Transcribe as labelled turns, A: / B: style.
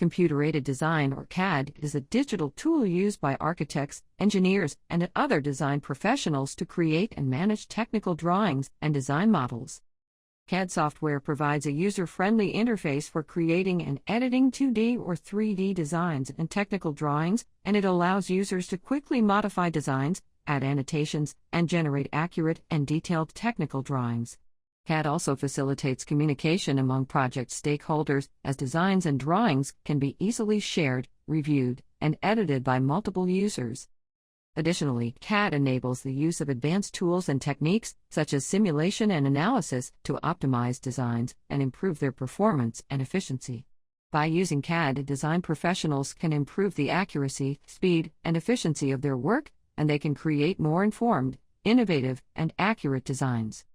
A: Computer-aided design, or CAD, is a digital tool used by architects, engineers, and other design professionals to create and manage technical drawings and design models. CAD software provides a user-friendly interface for creating and editing 2D or 3D designs and technical drawings, and it allows users to quickly modify designs, add annotations, and generate accurate and detailed technical drawings. CAD also facilitates communication among project stakeholders, as designs and drawings can be easily shared, reviewed, and edited by multiple users. Additionally, CAD enables the use of advanced tools and techniques, such as simulation and analysis, to optimize designs and improve their performance and efficiency. By using CAD, design professionals can improve the accuracy, speed, and efficiency of their work, and they can create more informed, innovative, and accurate designs.